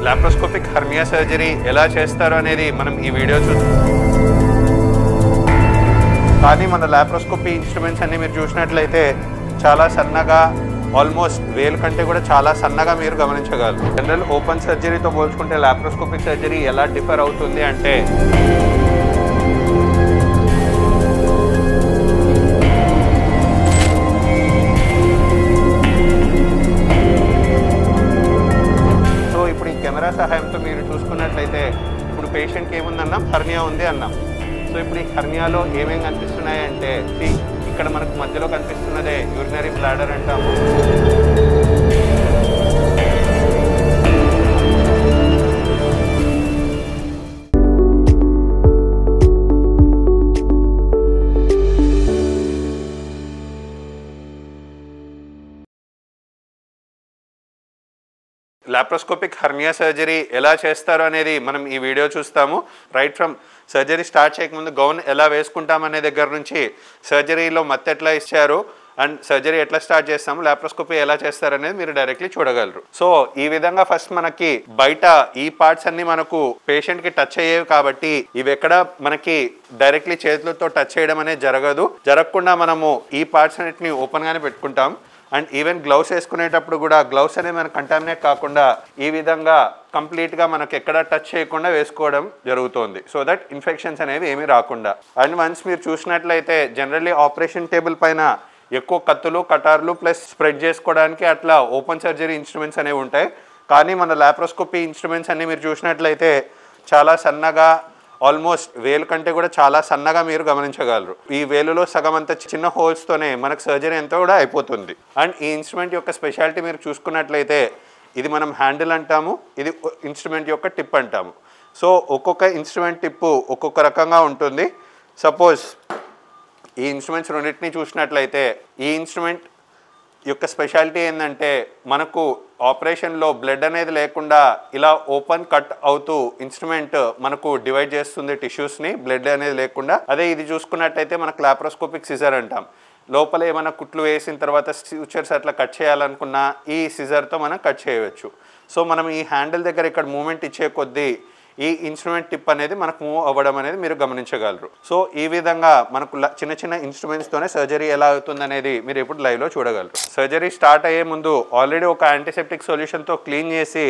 Laparoscopic hernia surgery ఎలా చేస్తారు అనేది మనం ఈ వీడియో చూద్దాం. కానీ మన లాప్రోస్కోపీ ఇన్స్ట్రుమెంట్స్ అన్ని మీరు చూసినట్లయితే చాలా సన్నగా, ఆల్మోస్ట్ వేలు కంటే కూడా చాలా సన్నగా మీరు గమనించగలరు. జనరల్ ఓపెన్ సర్జరీతో పోల్చుకుంటే లాప్రోస్కోపిక్ సర్జరీ ఎలా డిఫర్ అవుతుంది అంటే కెమెరా సహాయంతో మీరు చూసుకున్నట్లయితే ఇప్పుడు పేషెంట్కి ఏముందన్నాం, హెర్నియా ఉంది అన్నాం. సో ఇప్పుడు ఈ హెర్నియాలో ఏమేమి కనిపిస్తున్నాయి అంటే ఇక్కడ మనకు మధ్యలో కనిపిస్తున్నదే యూరినరీ బ్లాడర్ అంటాము. లాప్రోస్కోపిక్ హెర్నియా సర్జరీ ఎలా చేస్తారు అనేది మనం ఈ వీడియో చూస్తాము. రైట్ ఫ్రమ్ సర్జరీ స్టార్ట్ చేయకముందు గౌన్ ఎలా వేసుకుంటాం అనే దగ్గర నుంచి సర్జరీలో మత్తు ఎట్లా ఇచ్చారు అండ్ సర్జరీ ఎట్లా స్టార్ట్ చేస్తాము, లాప్రోస్కోపీ ఎలా చేస్తారు అనేది మీరు డైరెక్ట్లీ చూడగలరు. సో ఈ విధంగా ఫస్ట్ మనకి బయట ఈ పార్ట్స్ అన్ని మనకు పేషెంట్కి టచ్ అయ్యేవి కాబట్టి ఇవి ఎక్కడ మనకి డైరెక్ట్లీ చేతులతో టచ్ చేయడం అనేది జరగకుండా మనము ఈ పార్ట్స్ అన్నిటిని ఓపెన్గానే పెట్టుకుంటాం. అండ్ ఈవెన్ గ్లౌస్ వేసుకునేటప్పుడు కూడా గ్లౌస్ అనేది మనకు కంటామినేట్ కాకుండా ఈ విధంగా కంప్లీట్గా మనకు ఎక్కడ టచ్ చేయకుండా వేసుకోవడం జరుగుతుంది, సో దట్ ఇన్ఫెక్షన్స్ అనేవి ఏమీ రాకుండా. అండ్ వన్స్ మీరు చూసినట్లయితే జనరల్లీ ఆపరేషన్ టేబుల్ పైన ఎక్కువ కత్తులు, కటార్లు ప్లస్ స్ప్రెడ్ చేసుకోవడానికి అట్లా ఓపెన్ సర్జరీ ఇన్స్ట్రుమెంట్స్ అనేవి ఉంటాయి. కానీ మన లాప్రోస్కోపీ ఇన్స్ట్రుమెంట్స్ అన్ని మీరు చూసినట్లయితే చాలా సన్నగా, ఆల్మోస్ట్ వేలు కంటే కూడా చాలా సన్నగా మీరు గమనించగలరు. ఈ వేలులో సగం అంత చిన్న హోల్స్తోనే మనకు సర్జరీ అంతా కూడా అయిపోతుంది. అండ్ ఈ ఇన్స్ట్రుమెంట్ యొక్క స్పెషాలిటీ మీరు చూసుకున్నట్లయితే ఇది మనం హ్యాండిల్ అంటాము, ఇది ఇన్స్ట్రుమెంట్ యొక్క టిప్ అంటాము. సో ఒక్కొక్క ఇన్స్ట్రుమెంట్ టిప్పు ఒక్కొక్క రకంగా ఉంటుంది. సపోజ్ ఈ ఇన్స్ట్రుమెంట్స్ రెండింటినీ చూసినట్లయితే ఈ ఇన్స్ట్రుమెంట్ యొక్క స్పెషాలిటీ ఏంటంటే మనకు ఆపరేషన్లో బ్లడ్ అనేది లేకుండా ఇలా ఓపెన్ కట్ అవుతూ ఇన్స్ట్రుమెంట్ మనకు డివైడ్ చేస్తుంది టిష్యూస్ని, బ్లడ్ అనేది లేకుండా. అదే ఇది చూసుకున్నట్టయితే మనకు లాప్రోస్కోపిక్ సిజర్ అంటాం. లోపల ఏమైనా కుట్లు వేసిన తర్వాత ఫ్యూచర్స్ అట్లా కట్ చేయాలనుకున్నా ఈ సిజర్తో మనం కట్ చేయవచ్చు. సో మనం ఈ హ్యాండిల్ దగ్గర ఇక్కడ మూమెంట్ ఇచ్చే కొద్దీ ఈ ఇన్స్ట్రుమెంట్ టిప్ అనేది మనకు మూవ్ అవ్వడం అనేది మీరు గమనించగలరు. సో ఈ విధంగా మనకు చిన్న చిన్న ఇన్స్ట్రుమెంట్స్తోనే సర్జరీ ఎలా అవుతుంది అనేది మీరు ఇప్పుడు లైవ్లో చూడగలరు. సర్జరీ స్టార్ట్ అయ్యే ముందు ఆల్రెడీ ఒక యాంటీసెప్టిక్ సొల్యూషన్తో క్లీన్ చేసి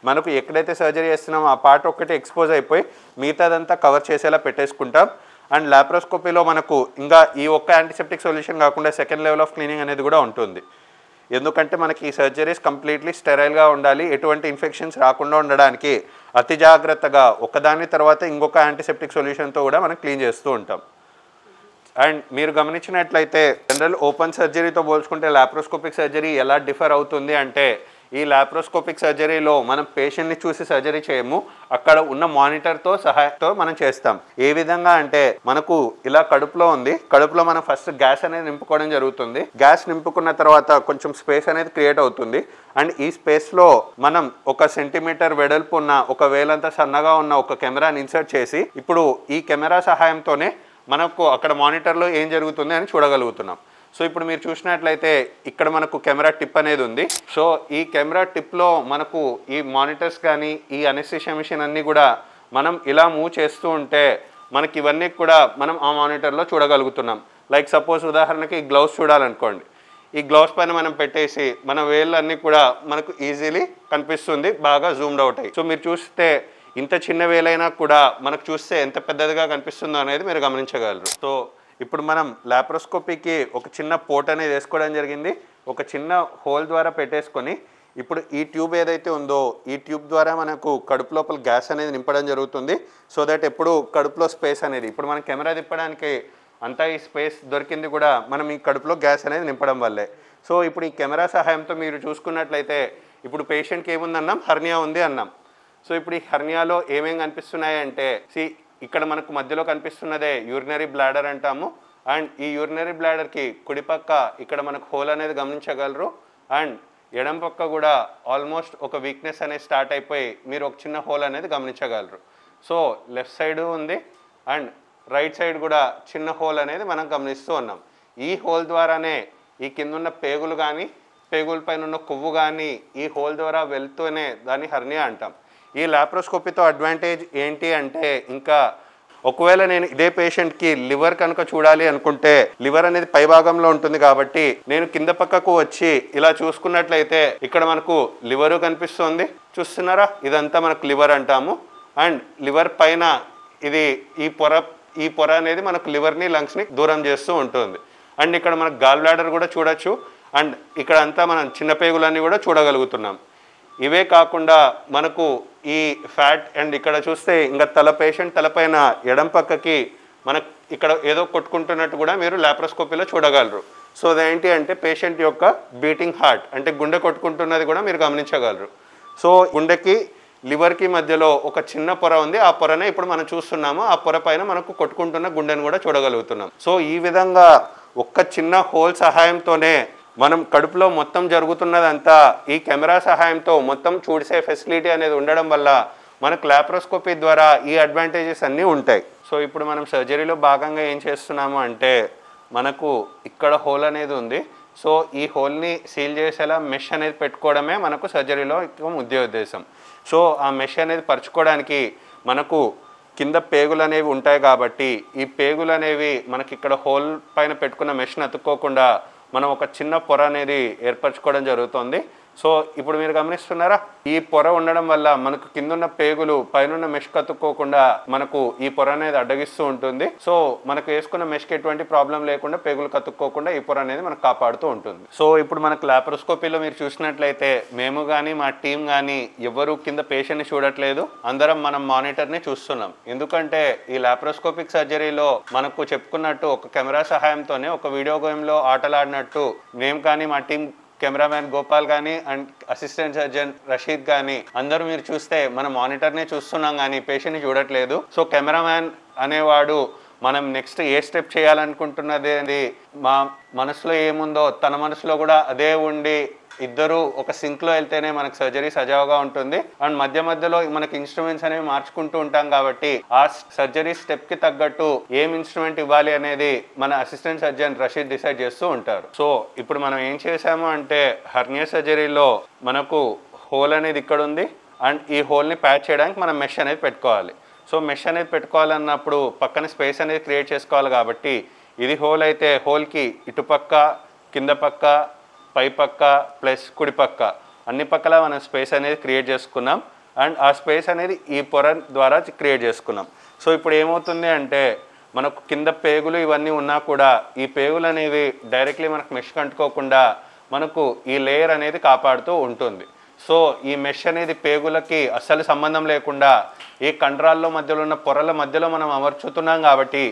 మనకు ఎక్కడైతే సర్జరీ చేస్తున్నామో ఆ పార్ట్ ఒక్కటి ఎక్స్పోజ్ అయిపోయి మిగతాదంతా కవర్ చేసేలా పెట్టేసుకుంటాం. అండ్ లాప్రోస్కోపీలో మనకు ఇంకా ఈ ఒక్క యాంటీసెప్టిక్ సొల్యూషన్ కాకుండా సెకండ్ లెవెల్ ఆఫ్ క్లీనింగ్ అనేది కూడా ఉంటుంది. ఎందుకంటే మనకి ఈ సర్జరీస్ కంప్లీట్లీ స్టెరైల్గా ఉండాలి, ఎటువంటి ఇన్ఫెక్షన్స్ రాకుండా ఉండడానికి అతి జాగ్రత్తగా ఒకదాని తర్వాత ఇంకొక యాంటీసెప్టిక్ సొల్యూషన్తో కూడా మనం క్లీన్ చేస్తూ ఉంటాం. అండ్ మీరు గమనించినట్లయితే జనరల్ ఓపెన్ సర్జరీతో పోల్చుకుంటే లాప్రోస్కోపిక్ సర్జరీ ఎలా డిఫర్ అవుతుంది అంటే ఈ లాప్రోస్కోపిక్ సర్జరీలో మనం పేషెంట్ని చూసి సర్జరీ చేయము, అక్కడ ఉన్న మానిటర్తో సహాయంతో మనం చేస్తాం. ఏ విధంగా అంటే మనకు ఇలా కడుపులో ఉంది, కడుపులో మనం ఫస్ట్ గ్యాస్ అనేది నింపుకోవడం జరుగుతుంది. గ్యాస్ నింపుకున్న తర్వాత కొంచెం స్పేస్ అనేది క్రియేట్ అవుతుంది. అండ్ ఈ స్పేస్లో మనం 1 సెంటీమీటర్ వెడల్పు ఉన్న ఒక వేలంత సన్నగా ఉన్న ఒక కెమెరాని ఇన్సర్ట్ చేసి ఇప్పుడు ఈ కెమెరా సహాయంతోనే మనకు అక్కడ మానిటర్లో ఏం జరుగుతుంది అని చూడగలుగుతున్నాం. సో ఇప్పుడు మీరు చూసినట్లయితే ఇక్కడ మనకు కెమెరా టిప్ అనేది ఉంది. సో ఈ కెమెరా టిప్లో మనకు ఈ మానిటర్స్ కానీ ఈ అనెస్థీషియా మిషన్ అన్నీ కూడా మనం ఇలా మూవ్ చేస్తూ ఉంటే మనకి ఇవన్నీ కూడా మనం ఆ మానిటర్లో చూడగలుగుతున్నాం. లైక్ సపోజ్ ఉదాహరణకి ఈ గ్లౌస్ చూడాలనుకోండి, ఈ గ్లౌస్ పైన మనం పెట్టేసి మన వేళ్ళన్నీ కూడా మనకు ఈజీలీ కనిపిస్తుంది, బాగా జూమ్డ్ అవుట్ అయ్యి. సో మీరు చూస్తే ఇంత చిన్న వేలైనా కూడా మనకు చూస్తే ఎంత పెద్దదిగా కనిపిస్తుందో అనేది మీరు గమనించగలరు. సో ఇప్పుడు మనం లాప్రోస్కోపీకి ఒక చిన్న పోర్ట్ అనేది వేసుకోవడం జరిగింది. ఒక చిన్న హోల్ ద్వారా పెట్టేసుకొని ఇప్పుడు ఈ ట్యూబ్ ఏదైతే ఉందో ఈ ట్యూబ్ ద్వారా మనకు కడుపు లోపల గ్యాస్ అనేది నింపడం జరుగుతుంది. సో దట్ ఎప్పుడు కడుపులో స్పేస్ అనేది ఇప్పుడు మనం కెమెరా తిప్పడానికి అంతా ఈ స్పేస్ దొరికింది కూడా మనం ఈ కడుపులో గ్యాస్ అనేది నింపడం వల్లే. సో ఇప్పుడు ఈ కెమెరా సహాయంతో మీరు చూసుకున్నట్లయితే ఇప్పుడు పేషెంట్కి ఏముందన్నాం, హెర్నియా ఉంది అన్నాం. సో ఇప్పుడు ఈ హెర్నియాలో ఏమేమి కనిపిస్తున్నాయి అంటే ఇక్కడ మనకు మధ్యలో కనిపిస్తున్నదే యూరినరీ బ్లాడర్ అంటాము. అండ్ ఈ యూరినరీ బ్లాడర్కి కుడిపక్క ఇక్కడ మనకు హోల్ అనేది గమనించగలరు. అండ్ ఎడం పక్క కూడా ఆల్మోస్ట్ ఒక వీక్నెస్ అనేది స్టార్ట్ అయిపోయి మీరు ఒక చిన్న హోల్ అనేది గమనించగలరు. సో లెఫ్ట్ సైడ్ ఉంది అండ్ రైట్ సైడ్ కూడా చిన్న హోల్ అనేది మనం గమనిస్తూ ఉన్నాం. ఈ హోల్ ద్వారానే ఈ కింద ఉన్న పేగులు కానీ పేగుల పైన ఉన్న కొవ్వు కానీ ఈ హోల్ ద్వారా వెళ్తూనే దాన్ని హెర్నియా అంటాం. ఈ లాప్రోస్కోపీతో అడ్వాంటేజ్ ఏంటి అంటే, ఇంకా ఒకవేళ నేను ఇదే పేషెంట్కి లివర్ కనుక చూడాలి అనుకుంటే లివర్ అనేది పై భాగంలో ఉంటుంది కాబట్టి నేను కింద పక్కకు వచ్చి ఇలా చూసుకున్నట్లయితే ఇక్కడ మనకు లివరు కనిపిస్తుంది, చూస్తున్నారా? ఇదంతా మనకు లివర్ అంటాము. అండ్ లివర్ పైన ఇది ఈ పొర అనేది మనకు లివర్ని లంగ్స్ని దూరం చేస్తూ ఉంటుంది. అండ్ ఇక్కడ మనకు గాల్ బ్లాడర్ కూడా చూడొచ్చు. అండ్ ఇక్కడ అంతా మనం చిన్న పేగులన్నీ కూడా చూడగలుగుతున్నాం. ఇవే కాకుండా మనకు ఈ ఫ్యాట్ అండ్ ఇక్కడ చూస్తే ఇంకా పేషెంట్ తలపైన ఎడం పక్కకి మనకు ఇక్కడ ఏదో కొట్టుకుంటున్నట్టు కూడా మీరు లాప్రోస్కోపీలో చూడగలరు. సో అదేంటి అంటే పేషెంట్ యొక్క బీటింగ్ హార్ట్, అంటే గుండె కొట్టుకుంటున్నది కూడా మీరు గమనించగలరు. సో గుండెకి లివర్కి మధ్యలో ఒక చిన్న పొర ఉంది, ఆ పొరనే ఇప్పుడు మనం చూస్తున్నాము. ఆ పొర పైన మనకు కొట్టుకుంటున్న గుండెను కూడా చూడగలుగుతున్నాం. సో ఈ విధంగా ఒక్క చిన్న హోల్ సహాయంతోనే మనం కడుపులో మొత్తం జరుగుతున్నదంతా ఈ కెమెరా సహాయంతో మొత్తం చూసే ఫెసిలిటీ అనేది ఉండడం వల్ల మనకు లాప్రోస్కోపీ ద్వారా ఈ అడ్వాంటేజెస్ అన్నీ ఉంటాయి. సో ఇప్పుడు మనం సర్జరీలో భాగంగా ఏం చేస్తున్నాము అంటే, మనకు ఇక్కడ హోల్ అనేది ఉంది. సో ఈ హోల్ని సీల్ చేసేలా మెష్ అనేది పెట్టుకోవడమే మనకు సర్జరీలో ముఖ్య ఉద్దేశం. సో ఆ మెష్ అనేది పరుచుకోవడానికి మనకు కింద పేగులు అనేవి ఉంటాయి కాబట్టి ఈ పేగులు అనేవి మనకి ఇక్కడ హోల్ పైన పెట్టుకున్న మెష్ని అతుక్కోకుండా మనం ఒక చిన్న పొర అనేది ఏర్పరచుకోవడం జరుగుతుంది. సో ఇప్పుడు మీరు గమనిస్తున్నారా, ఈ పొర ఉండడం వల్ల మనకు కిందున్న పేగులు పైన మెష్ కతుక్కోకుండా మనకు ఈ పొర అనేది అడ్డగిస్తూ ఉంటుంది. సో మనకు వేసుకున్న మెష్కి ఎటువంటి ప్రాబ్లం లేకుండా పేగులు కతుక్కోకుండా ఈ పొర అనేది మనకు కాపాడుతూ ఉంటుంది. సో ఇప్పుడు మనకు లాప్రోస్కోపీలో మీరు చూసినట్లయితే మేము కానీ మా టీం కానీ ఎవరు కింద పేషెంట్ని చూడట్లేదు, అందరం మనం మానిటర్ని చూస్తున్నాం. ఎందుకంటే ఈ లాప్రోస్కోపిక్ సర్జరీలో మనకు చెప్పుకున్నట్టు ఒక కెమెరా సహాయంతోనే ఒక వీడియో గేమ్లో ఆటలాడినట్టు మేము కానీ మా టీం కెమెరామ్యాన్ గోపాల్ కానీ అండ్ అసిస్టెంట్ సర్జన్ రషీద్ కానీ అందరూ మీరు చూస్తే మన మానిటర్నే చూస్తున్నాం కానీ పేషెంట్ని చూడట్లేదు. సో కెమెరామ్యాన్ అనేవాడు మనం నెక్స్ట్ ఏ స్టెప్ చేయాలనుకుంటున్నది అది మా మనసులో ఏముందో తన మనసులో కూడా అదే ఉండి ఇద్దరు ఒక సింక్లో వెళ్తేనే మనకు సర్జరీ సజావుగా ఉంటుంది. అండ్ మధ్యలో మనకి ఇన్స్ట్రుమెంట్స్ అనేవి మార్చుకుంటూ ఉంటాం కాబట్టి ఆ సర్జరీ స్టెప్కి తగ్గట్టు ఏం ఇన్స్ట్రుమెంట్ ఇవ్వాలి అనేది మన అసిస్టెంట్ సర్జన్ రషీద్ డిసైడ్ చేస్తూ ఉంటారు. సో ఇప్పుడు మనం ఏం చేసాము అంటే, హెర్నియా సర్జరీలో మనకు హోల్ అనేది ఇక్కడ ఉంది అండ్ ఈ హోల్ని ప్యాచ్ చేయడానికి మనం మెష్ అనేది పెట్టుకోవాలి. సో మెష్ అనేది పెట్టుకోవాలన్నప్పుడు పక్కన స్పేస్ అనేది క్రియేట్ చేసుకోవాలి కాబట్టి ఇది హోల్ అయితే హోల్కి ఇటుపక్క కింద పక్క పై పక్క ప్లస్ కుడి పక్క అన్ని పక్కల మనం స్పేస్ అనేది క్రియేట్ చేసుకున్నాం. అండ్ ఆ స్పేస్ అనేది ఈ పొర ద్వారా క్రియేట్ చేసుకున్నాం. సో ఇప్పుడు ఏమవుతుంది అంటే, మనకు కింద పేగులు ఇవన్నీ ఉన్నా కూడా ఈ పేగులు అనేవి డైరెక్ట్లీ మనకు మెష్ కంటుకోకుండా మనకు ఈ లేయర్ అనేది కాపాడుతూ ఉంటుంది. సో ఈ మెష్ అనేది పేగులకి అస్సలు సంబంధం లేకుండా ఈ కండరాల్లో మధ్యలో ఉన్న పొరల మధ్యలో మనం అమర్చుతున్నాం కాబట్టి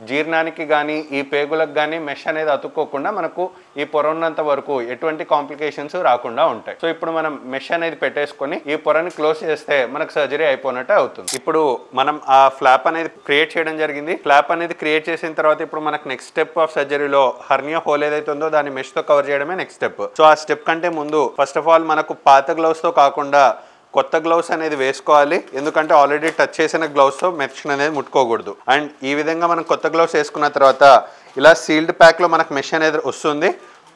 జీర్ణానికి కానీ ఈ పేగులకు కానీ మెష్ అనేది అతుక్కోకుండా మనకు ఈ పొర ఉన్నంత వరకు ఎటువంటి కాంప్లికేషన్స్ రాకుండా ఉంటాయి. సో ఇప్పుడు మనం మెష్ అనేది పెట్టేసుకొని ఈ పొరని క్లోజ్ చేస్తే మనకు సర్జరీ అయిపోయినట్టు అవుతుంది. ఇప్పుడు మనం ఆ ఫ్లాప్ అనేది క్రియేట్ చేయడం జరిగింది. ఫ్లాప్ అనేది క్రియేట్ చేసిన తర్వాత ఇప్పుడు మనకు నెక్స్ట్ స్టెప్ ఆఫ్ సర్జరీలో హెర్నియా హోల్ ఏదైతే ఉందో దాన్ని మెష్తో కవర్ చేయడమే నెక్స్ట్ స్టెప్. సో ఆ స్టెప్ కంటే ముందు ఫస్ట్ ఆఫ్ ఆల్ మనకు పాత గ్లౌస్తో కాకుండా కొత్త గ్లౌస్ అనేది వేసుకోవాలి. ఎందుకంటే ఆల్రెడీ టచ్ చేసిన గ్లౌస్తో మెష్ అనేది ముట్టుకోకూడదు. అండ్ ఈ విధంగా మనం కొత్త గ్లౌస్ వేసుకున్న తర్వాత ఇలా సీల్డ్ ప్యాక్లో మనకు మెష్ అనేది వస్తుంది.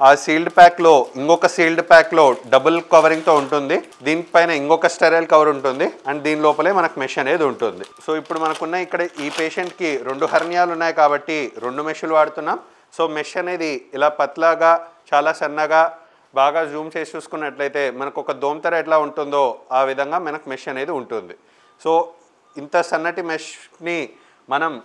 ఆ సీల్డ్ ప్యాక్లో ఇంకొక సీల్డ్ ప్యాక్లో డబుల్ కవరింగ్తో ఉంటుంది. దీనిపైన ఇంకొక స్టెరైల్ కవర్ ఉంటుంది అండ్ దీని లోపలే మనకు మెష్ అనేది ఉంటుంది. సో ఇప్పుడు మనకున్న ఇక్కడ ఈ పేషెంట్కి 2 హెర్నియాలు ఉన్నాయి కాబట్టి 2 మెష్లు వాడుతున్నాం. సో మెష్ అనేది ఇలా పత్లాగా చాలా సన్నగా బాగా జూమ్ చేసి చూసుకున్నట్లయితే మనకు ఒక దోమతెర ఎట్లా ఉంటుందో ఆ విధంగా మనకు మెష్ అనేది ఉంటుంది. సో ఇంత సన్నటి మెష్ని మనం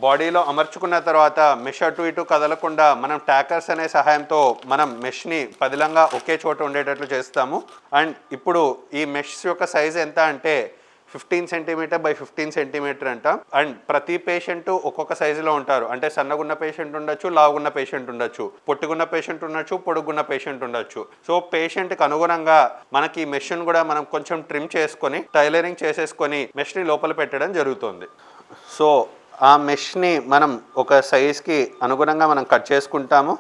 బాడీలో అమర్చుకున్న తర్వాత మెష్ అటు ఇటు కదలకుండా మనం ట్యాకర్స్ అనే సహాయంతో మనం మెష్ని పదిలంగా ఒకే చోట ఉండేటట్లు చేస్తాము. అండ్ ఇప్పుడు ఈ మెష్ యొక్క సైజ్ ఎంత అంటే 15 సెంటీమీటర్ బై 15 సెంటీమీటర్ అంట. అండ్ ప్రతి పేషెంట్ ఒక్కొక్క సైజులో ఉంటారు. అంటే సన్నగున్న పేషెంట్ ఉండొచ్చు, లావుగున్న పేషెంట్ ఉండొచ్చు, పొట్టుగున్న పేషెంట్ ఉండొచ్చు, పొడుగున్న పేషెంట్ ఉండొచ్చు. సో పేషెంట్కి అనుగుణంగా మనకి ఈ మెష్ని కూడా మనం కొంచెం ట్రిమ్ చేసుకొని టైలరింగ్ చేసేసుకొని మెష్ని లోపల పెట్టడం జరుగుతుంది. సో ఆ మెష్ని మనం ఒక సైజ్కి అనుగుణంగా మనం కట్ చేసుకుంటాము.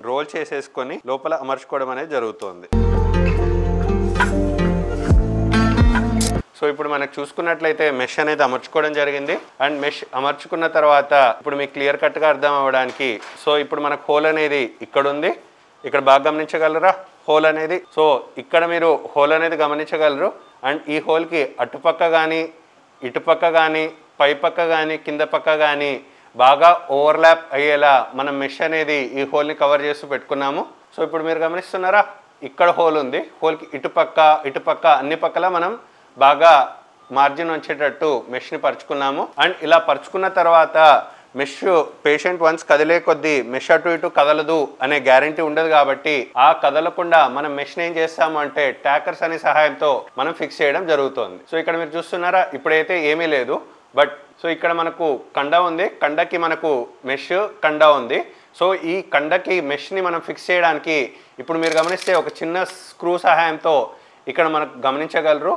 రోల్ చేసేసుకొని లోపల అమర్చుకోవడం అనేది జరుగుతుంది. సో ఇప్పుడు మనకు చూసుకున్నట్లయితే మెష్ అనేది అమర్చుకోవడం జరిగింది. అండ్ మెష్ అమర్చుకున్న తర్వాత ఇప్పుడు మీకు క్లియర్ కట్గా అర్థం అవ్వడానికి సో ఇప్పుడు మనకు హోల్ అనేది ఇక్కడ ఉంది. ఇక్కడ బాగా గమనించగలరా హోల్ అనేది? సో ఇక్కడ మీరు హోల్ అనేది గమనించగలరు. అండ్ ఈ హోల్కి అటుపక్క కానీ ఇటుపక్క కానీ పై పక్క కానీ కింద పక్క కానీ బాగా ఓవర్లాప్ అయ్యేలా మనం మెష్ అనేది ఈ హోల్ని కవర్ చేస్తూ పెట్టుకున్నాము. సో ఇప్పుడు మీరు గమనిస్తున్నారా ఇక్కడ హోల్ ఉంది. హోల్కి ఇటుపక్క అన్ని పక్కల మనం బాగా మార్జిన్ వచ్చేటట్టు మెష్ని పరుచుకున్నాము. అండ్ ఇలా పరుచుకున్న తర్వాత మెష్ పేషెంట్ వన్స్ కదిలే కొద్దీ మెష్ అటు ఇటు కదలదు అనే గ్యారంటీ ఉండదు కాబట్టి ఆ కదలకుండా మనం మెష్ని ఏం చేస్తాము అంటే ట్యాకర్స్ అనే సహాయంతో మనం ఫిక్స్ చేయడం జరుగుతుంది. సో ఇక్కడ మీరు చూస్తున్నారా ఇప్పుడైతే ఏమీ లేదు. బట్ సో ఇక్కడ మనకు కండ ఉంది. కండకి మనకు మెష్ కండ ఉంది. సో ఈ కండకి మెష్ని మనం ఫిక్స్ చేయడానికి ఇప్పుడు మీరు గమనిస్తే ఒక చిన్న స్క్రూ సహాయంతో ఇక్కడ మనకు గమనించగలరు.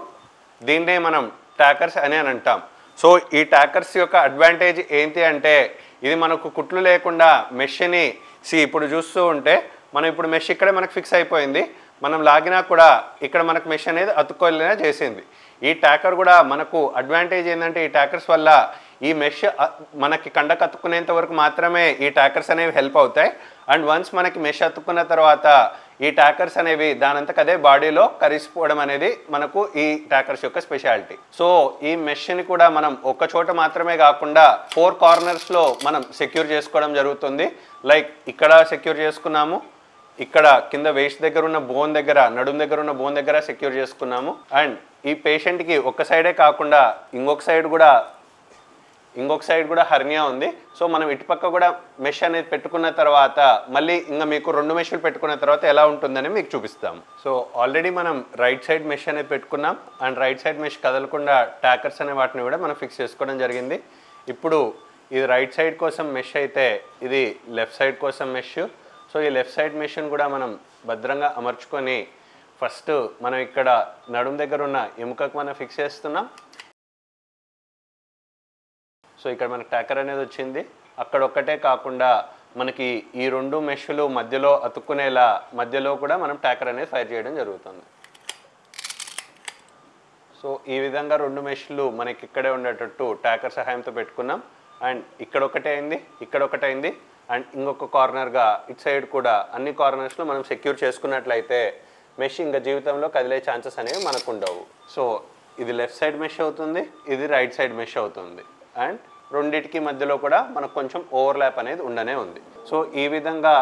దీన్నే మనం ట్యాకర్స్ అని అంటాం. సో ఈ ట్యాకర్స్ యొక్క అడ్వాంటేజ్ ఏంటి అంటే ఇది మనకు కుట్లు లేకుండా మెష్ని ఇప్పుడు చూస్తూ ఉంటే మనం ఇప్పుడు మెష్ ఇక్కడే మనకు ఫిక్స్ అయిపోయింది. మనం లాగినా కూడా ఇక్కడ మనకు మెష్ అనేది అతుక్కోలేనా చేసింది. ఈ ట్యాకర్ కూడా మనకు అడ్వాంటేజ్ ఏంటంటే ఈ ట్యాకర్స్ వల్ల ఈ మెష్ మనకి కండకు అతుక్కునేంత వరకు మాత్రమే ఈ ట్యాకర్స్ అనేవి హెల్ప్ అవుతాయి. అండ్ వన్స్ మనకి మెష్ అతుక్కున్న తర్వాత ఈ ట్యాకర్స్ అనేవి దానంతకు అదే బాడీలో కరిసిపోవడం అనేది మనకు ఈ ట్యాకర్స్ యొక్క స్పెషాలిటీ. సో ఈ మెష్ని కూడా మనం ఒక చోట మాత్రమే కాకుండా 4 కార్నర్స్లో మనం సెక్యూర్ చేసుకోవడం జరుగుతుంది. లైక్ ఇక్కడ సెక్యూర్ చేసుకున్నాము, ఇక్కడ కింద వేస్ట్ దగ్గర ఉన్న బోన్ దగ్గర నడుము దగ్గర ఉన్న బోన్ దగ్గర సెక్యూర్ చేసుకున్నాము. అండ్ ఈ పేషెంట్కి ఒక సైడే కాకుండా ఇంకొక సైడ్ కూడా హర్నియా ఉంది. సో మనం ఇటుపక్క కూడా మెష్ అనేది పెట్టుకున్న తర్వాత మళ్ళీ ఇంకా మీకు 2 మెష్లు పెట్టుకున్న తర్వాత ఎలా ఉంటుందని మీకు చూపిస్తాము. సో ఆల్రెడీ మనం రైట్ సైడ్ మెష్ అనేది పెట్టుకున్నాం. అండ్ రైట్ సైడ్ మెష్ కదలకుండా ట్యాకర్స్ అనే వాటిని కూడా మనం ఫిక్స్ చేసుకోవడం జరిగింది. ఇప్పుడు ఇది రైట్ సైడ్ కోసం మెష్ అయితే ఇది లెఫ్ట్ సైడ్ కోసం మెష్. సో ఈ లెఫ్ట్ సైడ్ మెష్ని కూడా మనం భద్రంగా అమర్చుకొని ఫస్ట్ మనం ఇక్కడ నడుము దగ్గర ఉన్న ఎముకకు మనం ఫిక్స్ చేస్తున్నాం. సో ఇక్కడ మనకు ట్యాకర్ అనేది వచ్చింది. అక్కడ ఒక్కటే కాకుండా మనకి ఈ 2 మెష్లు మధ్యలో అతుక్కునేలా మధ్యలో కూడా మనం ట్యాకర్ అనేది ఫైర్ చేయడం జరుగుతుంది. సో ఈ విధంగా 2 మెష్లు మనకి ఇక్కడే ఉండేటట్టు ట్యాకర్ సహాయంతో పెట్టుకున్నాం. అండ్ ఇక్కడ ఒకటైంది అండ్ ఇంకొక కార్నర్గా ఇటు సైడ్ కూడా అన్ని కార్నర్స్లో మనం సెక్యూర్ చేసుకున్నట్లయితే మెష్ ఇంకా జీవితంలో కదిలే ఛాన్సెస్ అనేవి మనకు ఉండవు. సో ఇది లెఫ్ట్ సైడ్ మెష్ అవుతుంది, ఇది రైట్ సైడ్ మెష్ అవుతుంది. అండ్ రెండిటికి మధ్యలో కూడా మనకు కొంచెం ఓవర్లాప్ అనేది ఉండనే ఉంది. సో ఈ విధంగా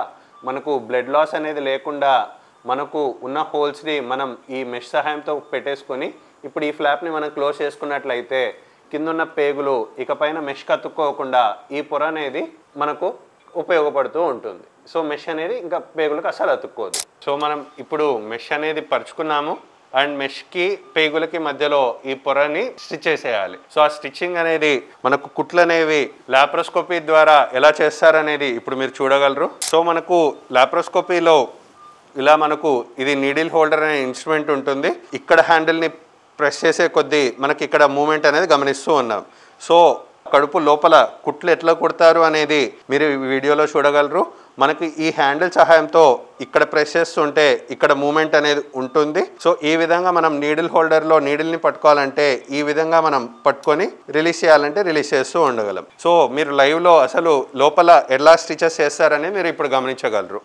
మనకు బ్లడ్ లాస్ అనేది లేకుండా మనకు ఉన్న హోల్స్ని మనం ఈ మెష్ సహాయంతో పెట్టేసుకొని ఇప్పుడు ఈ ఫ్లాప్ని మనం క్లోజ్ చేసుకున్నట్లయితే కిందున్న పేగులు ఇకపైన మెష్ కతుక్కోకుండా ఈ పొర అనేది మనకు ఉపయోగపడుతూ ఉంటుంది. సో మెష్ అనేది ఇంకా పేగులకు అసలు అతుక్కోదు. సో మనం ఇప్పుడు మెష్ అనేది పరుచుకున్నాము. అండ్ మెష్కి పేగులకి మధ్యలో ఈ పొరని స్టిచ్ చేసేయాలి. సో ఆ స్టిచ్చింగ్ అనేది మనకు కుట్లు అనేవి లాప్రోస్కోపీ ద్వారా ఎలా చేస్తారనేది ఇప్పుడు మీరు చూడగలరు. సో మనకు లాప్రోస్కోపీలో ఇలా మనకు ఇది నీడిల్ హోల్డర్ అనే ఇన్స్ట్రుమెంట్ ఉంటుంది. ఇక్కడ హ్యాండిల్ని ప్రెస్ చేసే కొద్దీ మనకి ఇక్కడ మూమెంట్ అనేది గమనిస్తూ ఉన్నాం. సో కడుపు లోపల కుట్లు ఎట్లా కుడతారు అనేది మీరు వీడియోలో చూడగలరు. మనకి ఈ హ్యాండిల్ సహాయంతో ఇక్కడ ప్రెస్ చేస్తుంటే ఇక్కడ మూమెంట్ అనేది ఉంటుంది. సో ఈ విధంగా మనం నీడిల్ హోల్డర్లో నీడిల్ని పట్టుకోవాలంటే ఈ విధంగా మనం పట్టుకొని రిలీజ్ చేయాలంటే రిలీజ్ చేస్తూ ఉండగలం. సో మీరు లైవ్లో అసలు లోపల ఎలా స్టిచెస్ చేస్తారని మీరు ఇప్పుడు గమనించగలరు.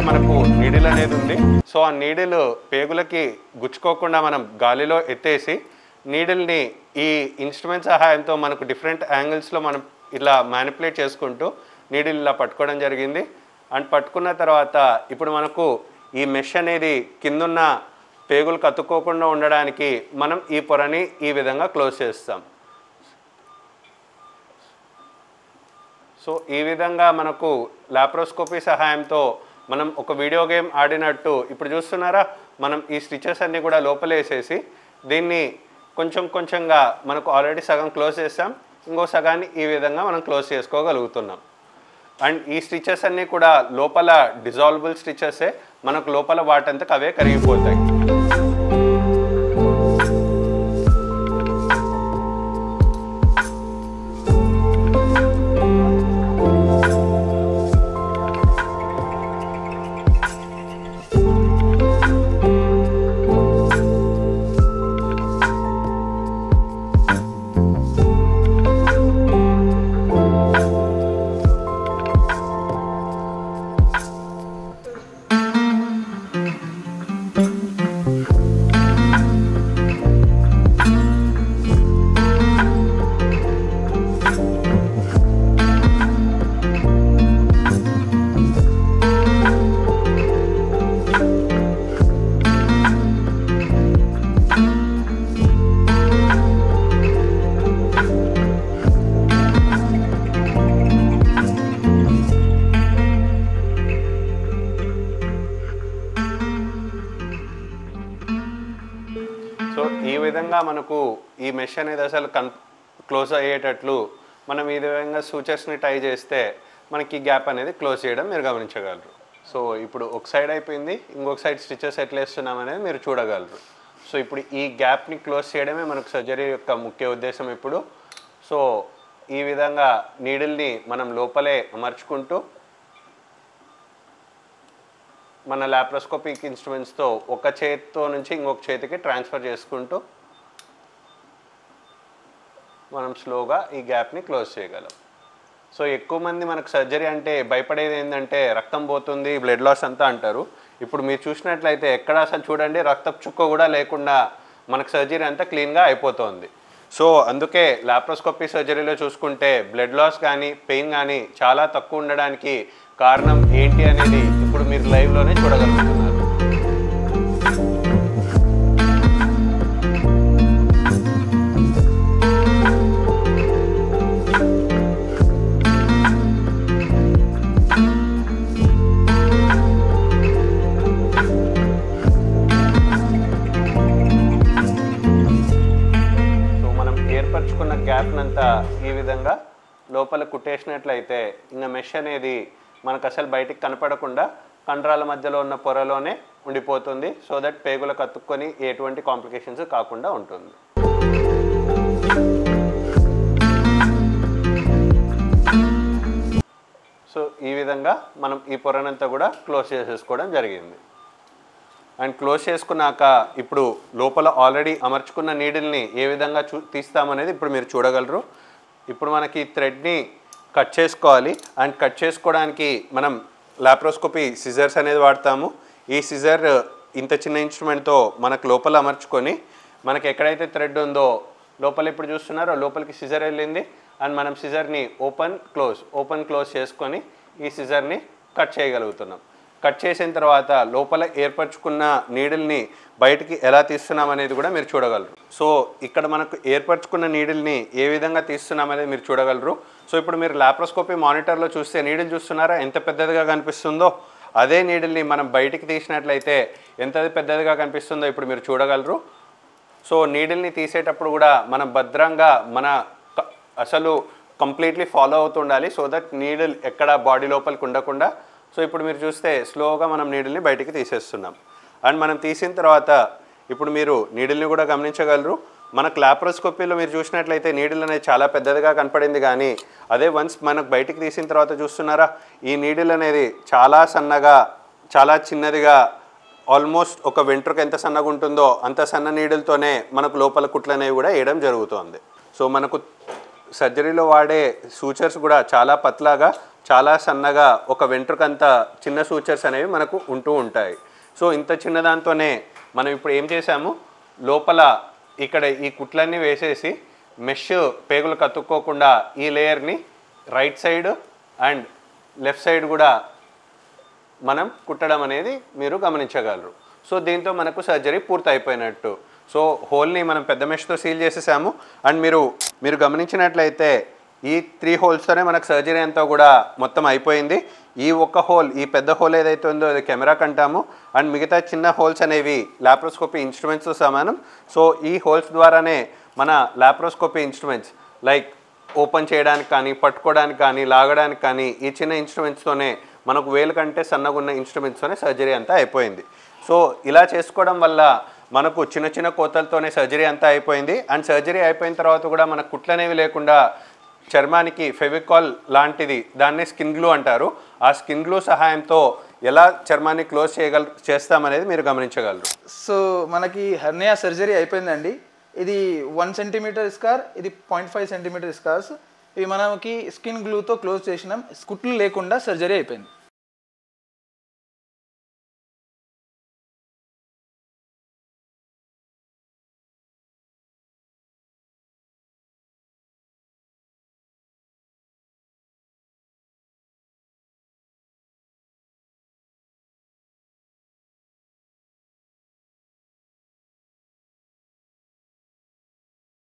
మనకు నీడిల్ అనేది ఉంది. సో ఆ నీడిల్ పేగులకి గుచ్చుకోకుండా మనం గాలిలో ఎత్తేసి నీడిల్ని ఈ ఇన్స్ట్రుమెంట్ సహాయంతో మనకు డిఫరెంట్ యాంగిల్స్లో మనం ఇలా మ్యానిపులేట్ చేసుకుంటూ నీడిల్ ఇలా పట్టుకోవడం జరిగింది. అండ్ పట్టుకున్న తర్వాత ఇప్పుడు మనకు ఈ మెష్ అనేది కిందున్న పేగులు కత్తుకోకుండా ఉండడానికి మనం ఈ పొరని ఈ విధంగా క్లోజ్ చేస్తాం. సో ఈ విధంగా మనకు లాప్రోస్కోపీ సహాయంతో మనం ఒక వీడియో గేమ్ ఆడినట్టు ఇప్పుడు చూస్తున్నారా మనం ఈ స్టిచెస్ అన్నీ కూడా లోపలేసేసి దీన్ని కొంచెంగా మనకు ఆల్రెడీ సగం క్లోజ్ చేస్తాం, ఇంకో సగాన్ని ఈ విధంగా మనం క్లోజ్ చేసుకోగలుగుతున్నాం. అండ్ ఈ స్టిచెస్ అన్నీ కూడా లోపల డిజాల్వబుల్ స్టిచెసే, మనకు లోపల వాటంతకు అవే కరిగిపోతాయి. విధంగా మనకు ఈ మెష్ అనేది అసలు క్లోజ్ అయ్యేటట్లు మనం ఈ విధంగా సూచర్స్ని టై చేస్తే మనకి గ్యాప్ అనేది క్లోజ్ చేయడం మీరు గమనించగలరు. సో ఇప్పుడు ఒక సైడ్ అయిపోయింది, ఇంకొక సైడ్ స్టిచెస్ ఎట్లా వేస్తున్నాం అనేది మీరు చూడగలరు. సో ఇప్పుడు ఈ గ్యాప్ని క్లోజ్ చేయడమే మనకు సర్జరీ యొక్క ముఖ్య ఉద్దేశం ఇప్పుడు. సో ఈ విధంగా నీడిల్ని మనం లోపలే అమర్చుకుంటూ మన లాప్రోస్కోపిక్ ఇన్స్ట్రుమెంట్స్తో ఒక చేతితో నుంచి ఇంకొక చేతికి ట్రాన్స్ఫర్ చేసుకుంటూ మనం స్లోగా ఈ గ్యాప్ని క్లోజ్ చేయగలం. సో ఎక్కువ మంది మనకు సర్జరీ అంటే భయపడేది ఏంటంటే రక్తం పోతుంది, బ్లడ్ లాస్ అంతా అంటారు. ఇప్పుడు మీరు చూసినట్లయితే ఎక్కడ అసలు చూడండి రక్తపు చుక్క కూడా లేకుండా మనకు సర్జరీ అంతా క్లీన్గా అయిపోతుంది. సో అందుకే లాప్రోస్కోపీ సర్జరీలో చూసుకుంటే బ్లడ్ లాస్ కానీ పెయిన్ కానీ చాలా తక్కువ ఉండడానికి కారణం ఏంటి అనేది ఇప్పుడు మీరు లైవ్లోనే చూడగలుగుతున్నారు. ఏర్పరచుకున్న గ్యాప్నంతా ఈ విధంగా లోపల కుట్టేసినట్లయితే ఇంకా మెష్ అనేది మనకు అసలు బయటికి కనపడకుండా కండరాల మధ్యలో ఉన్న పొరలోనే ఉండిపోతుంది. సో దట్ పేగులకు అతుక్కొని ఎటువంటి కాంప్లికేషన్స్ కాకుండా ఉంటుంది. సో ఈ విధంగా మనం ఈ పొరనంతా కూడా క్లోజ్ చేసేసుకోవడం జరిగింది. అండ్ క్లోజ్ చేసుకున్నాక ఇప్పుడు లోపల ఆల్రెడీ అమర్చుకున్న నీడిల్ని ఏ విధంగా తీస్తామనేది ఇప్పుడు మీరు చూడగలరు. ఇప్పుడు మనకి థ్రెడ్ని కట్ చేసుకోవాలి. అండ్ కట్ చేసుకోవడానికి మనం లాప్రోస్కోపీ సిజర్స్ అనేది వాడతాము. ఈ సిజర్ ఇంత చిన్న ఇన్స్ట్రుమెంట్తో మనకు లోపల అమర్చుకొని మనకి ఎక్కడైతే థ్రెడ్ ఉందో లోపల ఇప్పుడు చూస్తున్నారో లోపలికి సిజర్ వెళ్ళింది. అండ్ మనం సిజర్ని ఓపెన్ క్లోజ్ చేసుకొని ఈ సిజర్ని కట్ చేయగలుగుతున్నాం. కట్ చేసిన తర్వాత లోపల ఏర్పరచుకున్న నీడిల్ని బయటికి ఎలా తీస్తున్నాం అనేది కూడా మీరు చూడగలరు. సో ఇక్కడ మనకు ఏర్పరచుకున్న నీడిల్ని ఏ విధంగా తీస్తున్నాం అనేది మీరు చూడగలరు. సో ఇప్పుడు మీరు లాప్రోస్కోపీ మానిటర్లో చూస్తే నీడిల్ చూస్తున్నారా ఎంత పెద్దదిగా కనిపిస్తుందో, అదే నీడిల్ని మనం బయటికి తీసినట్లయితే ఎంత పెద్దదిగా కనిపిస్తుందో ఇప్పుడు మీరు చూడగలరు. సో నీడిల్ని తీసేటప్పుడు కూడా మనం భద్రంగా మన అసలు కంప్లీట్లీ ఫాలో అవుతుండాలి. సో దట్ నీడిల్ ఎక్కడ బాడీ లోపలికి ఉండకుండా. సో ఇప్పుడు మీరు చూస్తే స్లోగా మనం నీడిల్ని బయటికి తీసేస్తున్నాం. అండ్ మనం తీసిన తర్వాత ఇప్పుడు మీరు నీడిల్ని కూడా గమనించగలరు. మనకు లాప్రోస్కోపీలో మీరు చూసినట్లయితే నీడిల్ అనేది చాలా పెద్దదిగా కనపడింది, కానీ అదే వన్స్ మనకు బయటికి తీసిన తర్వాత చూస్తున్నారా ఈ నీడిల్ అనేది చాలా సన్నగా చాలా చిన్నదిగా ఆల్మోస్ట్ ఒక వెంట్రుక ఎంత సన్నగా ఉంటుందో అంత సన్న నీడిల్తోనే మనకు లోపల కుట్లు అనేవి కూడా వేయడం జరుగుతుంది. సో మనకు సర్జరీలో వాడే సూచర్స్ కూడా చాలా పత్లాగా చాలా సన్నగా ఒక వెంట్రుకంత చిన్న సూచర్స్ అనేవి మనకు ఉంటూ ఉంటాయి. సో ఇంత చిన్న దాంతోనే మనం ఇప్పుడు ఏం చేసాము, లోపల ఇక్కడ ఈ కుట్లన్నీ వేసేసి మెష్ పేగులు కతుక్కోకుండా ఈ లేయర్ని right side and left side కూడా మనం కుట్టడం అనేది మీరు గమనించగలరు. సో దీంతో మనకు సర్జరీ పూర్తి అయిపోయినట్టు. సో హోల్ని మనం పెద్ద మెష్తో సీల్ చేసేసాము. అండ్ మీరు గమనించినట్లయితే ఈ 3 హోల్స్తోనే మనకు సర్జరీ అంతా కూడా మొత్తం అయిపోయింది. ఈ ఒక్క హోల్, ఈ పెద్ద హోల్ ఏదైతే ఉందో అది కెమెరాకి అంటాము. అండ్ మిగతా చిన్న హోల్స్ అనేవి లాప్రోస్కోపీ ఇన్స్ట్రుమెంట్స్తో సమానం. సో ఈ హోల్స్ ద్వారానే మన లాప్రోస్కోపీ ఇన్స్ట్రుమెంట్స్ లైక్ ఓపెన్ చేయడానికి కానీ పట్టుకోవడానికి కానీ లాగడానికి కానీ ఈ చిన్న ఇన్స్ట్రుమెంట్స్తోనే మనకు వేలు కంటే సన్నగా ఉన్న ఇన్స్ట్రుమెంట్స్తోనే సర్జరీ అంతా అయిపోయింది. సో ఇలా చేసుకోవడం వల్ల మనకు చిన్న చిన్న కోతలతోనే సర్జరీ అంతా అయిపోయింది. అండ్ సర్జరీ అయిపోయిన తర్వాత కూడా మనకు కుట్లనేవి లేకుండా చర్మానికి ఫెవికాల్ లాంటిది, దాన్నే స్కిన్ గ్లూ అంటారు, ఆ స్కిన్ గ్లూ సహాయంతో ఎలా చర్మాన్ని క్లోజ్ చేస్తామనేది మీరు గమనించగలరు. సో మనకి హెర్నియా సర్జరీ అయిపోయిందండి. ఇది 1 సెంటీమీటర్ స్కార్, ఇది 0.5 సెంటీమీటర్ స్కార్స్. ఇవి మనకి స్కిన్ గ్లూతో క్లోజ్ చేసినాం. కుట్లు లేకుండా సర్జరీ అయిపోయింది.